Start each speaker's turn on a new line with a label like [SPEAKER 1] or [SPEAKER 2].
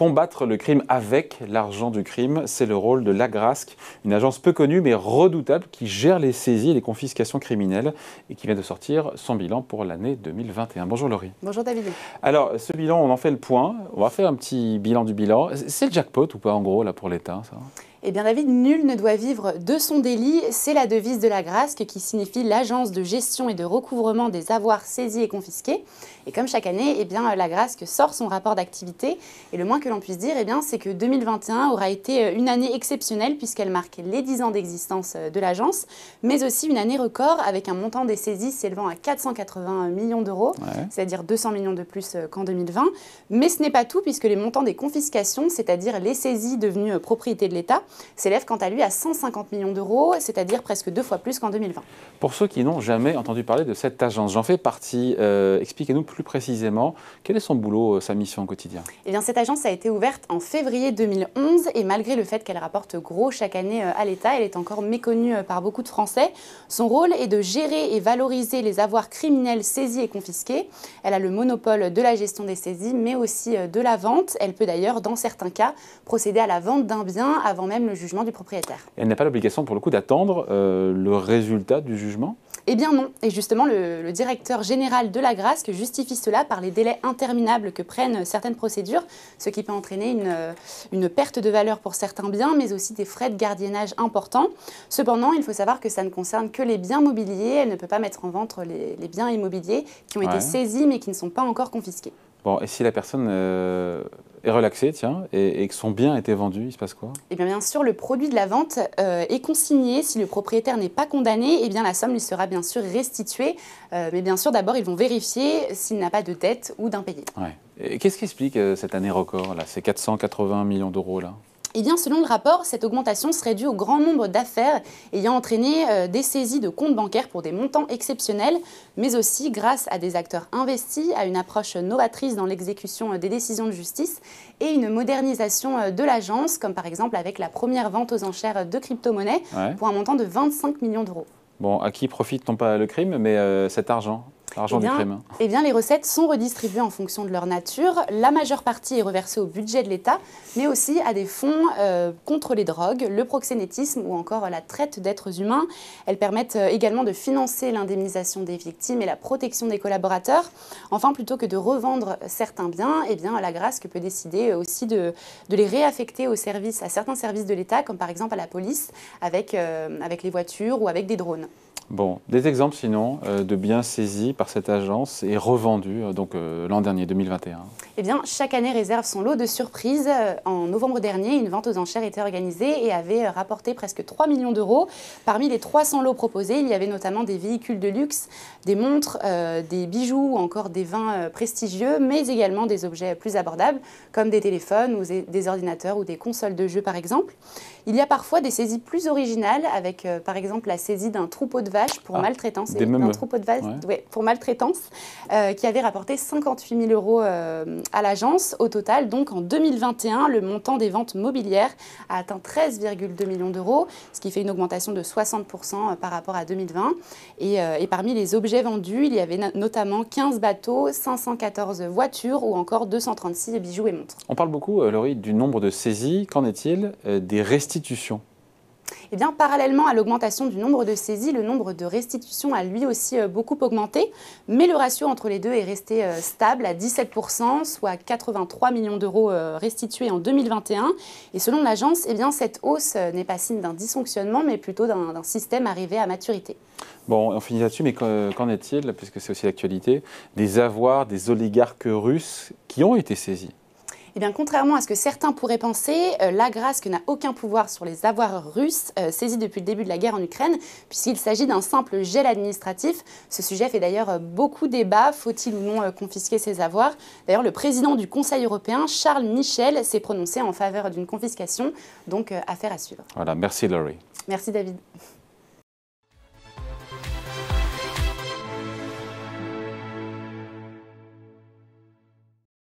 [SPEAKER 1] Combattre le crime avec l'argent du crime, c'est le rôle de l'Agrasc, une agence peu connue mais redoutable qui gère les saisies et les confiscations criminelles et qui vient de sortir son bilan pour l'année 2021. Bonjour Laurie.
[SPEAKER 2] Bonjour David.
[SPEAKER 1] Alors ce bilan, on en fait le point. On va faire un petit bilan du bilan. C'est le jackpot ou pas en gros là pour l'État ça ?
[SPEAKER 2] Eh bien David, nul ne doit vivre de son délit, c'est la devise de l'Agrasc qui signifie l'agence de gestion et de recouvrement des avoirs saisis et confisqués. Et comme chaque année, eh bien l'Agrasc sort son rapport d'activité et le moins que l'on puisse dire, eh bien, c'est que 2021 aura été une année exceptionnelle puisqu'elle marque les 10 ans d'existence de l'agence, mais aussi une année record avec un montant des saisies s'élevant à 480 millions d'euros, c'est-à-dire 200 millions de plus qu'en 2020. Mais ce n'est pas tout puisque les montants des confiscations, c'est-à-dire les saisies devenues propriété de l'État, s'élève quant à lui à 150 millions d'euros, c'est-à-dire presque 2 fois plus qu'en 2020.
[SPEAKER 1] Pour ceux qui n'ont jamais entendu parler de cette agence, j'en fais partie. Expliquez-nous plus précisément, quel est son boulot, sa mission au quotidien ?
[SPEAKER 2] Eh bien, cette agence a été ouverte en février 2011 et malgré le fait qu'elle rapporte gros chaque année à l'État, elle est encore méconnue par beaucoup de Français. Son rôle est de gérer et valoriser les avoirs criminels saisis et confisqués. Elle a le monopole de la gestion des saisies, mais aussi de la vente. Elle peut d'ailleurs, dans certains cas, procéder à la vente d'un bien avant même le jugement du propriétaire.
[SPEAKER 1] Elle n'a pas l'obligation pour le coup d'attendre le résultat du jugement ?
[SPEAKER 2] Eh bien non, et justement le directeur général de l'Agrasc justifie cela par les délais interminables que prennent certaines procédures, ce qui peut entraîner une perte de valeur pour certains biens, mais aussi des frais de gardiennage importants. Cependant, il faut savoir que ça ne concerne que les biens mobiliers, elle ne peut pas mettre en vente les biens immobiliers qui ont été saisis mais qui ne sont pas encore confisqués.
[SPEAKER 1] Bon, et si la personne est relaxée, tiens, et que son bien a été vendu, il se passe quoi ?
[SPEAKER 2] Eh bien sûr, le produit de la vente est consigné. Si le propriétaire n'est pas condamné, eh bien la somme lui sera bien sûr restituée. Mais bien sûr, d'abord, ils vont vérifier s'il n'a pas de dette ou d'impayé.
[SPEAKER 1] Ouais. Et qu'est-ce qui explique cette année record, là, ces 480 millions d'euros là ?
[SPEAKER 2] Eh bien, selon le rapport, cette augmentation serait due au grand nombre d'affaires ayant entraîné des saisies de comptes bancaires pour des montants exceptionnels, mais aussi grâce à des acteurs investis, à une approche novatrice dans l'exécution des décisions de justice et une modernisation de l'agence, comme par exemple avec la première vente aux enchères de crypto-monnaies pour un montant de 25 millions d'euros.
[SPEAKER 1] Bon, à qui profite non pas le crime, mais cet argent ? L'argent du crime.
[SPEAKER 2] Eh bien, les recettes sont redistribuées en fonction de leur nature. La majeure partie est reversée au budget de l'État, mais aussi à des fonds contre les drogues, le proxénétisme ou encore la traite d'êtres humains. Elles permettent également de financer l'indemnisation des victimes et la protection des collaborateurs. Enfin, plutôt que de revendre certains biens, eh bien, l'Agrasc peut décider aussi de les réaffecter aux services, à certains services de l'État, comme par exemple à la police, avec les voitures ou avec des drones.
[SPEAKER 1] Bon, des exemples sinon de biens saisis par cette agence et revendus l'an dernier, 2021.
[SPEAKER 2] Eh bien, chaque année réserve son lot de surprises. En novembre dernier, une vente aux enchères était organisée et avait rapporté presque 3 millions d'euros. Parmi les 300 lots proposés, il y avait notamment des véhicules de luxe, des montres, des bijoux ou encore des vins prestigieux, mais également des objets plus abordables comme des téléphones ou des ordinateurs ou des consoles de jeux par exemple. Il y a parfois des saisies plus originales avec par exemple la saisie d'un troupeau de vaches pour maltraitance, pour maltraitance qui avait rapporté 58 000 euros à l'agence. Au total, donc en 2021, le montant des ventes mobilières a atteint 13,2 millions d'euros, ce qui fait une augmentation de 60% par rapport à 2020. Et parmi les objets vendus, il y avait notamment 15 bateaux, 514 voitures ou encore 236 bijoux et montres.
[SPEAKER 1] On parle beaucoup, Laurie, du nombre de saisies. Qu'en est-il des restitutions ?
[SPEAKER 2] Eh bien, parallèlement à l'augmentation du nombre de saisies, le nombre de restitutions a lui aussi beaucoup augmenté, mais le ratio entre les deux est resté stable à 17%, soit 83 millions d'euros restitués en 2021. Et selon l'agence, eh bien, cette hausse n'est pas signe d'un dysfonctionnement, mais plutôt d'un système arrivé à maturité.
[SPEAKER 1] Bon, on finit là-dessus, mais qu'en est-il, puisque c'est aussi l'actualité, des avoirs des oligarques russes qui ont été saisis ?
[SPEAKER 2] Eh bien, contrairement à ce que certains pourraient penser, l'Agrasc n'a aucun pouvoir sur les avoirs russes saisis depuis le début de la guerre en Ukraine, puisqu'il s'agit d'un simple gel administratif. Ce sujet fait d'ailleurs beaucoup débat. Faut-il ou non confisquer ces avoirs ? D'ailleurs, le président du Conseil européen, Charles Michel, s'est prononcé en faveur d'une confiscation, donc affaire à suivre.
[SPEAKER 1] Voilà, merci Laurie.
[SPEAKER 2] Merci David.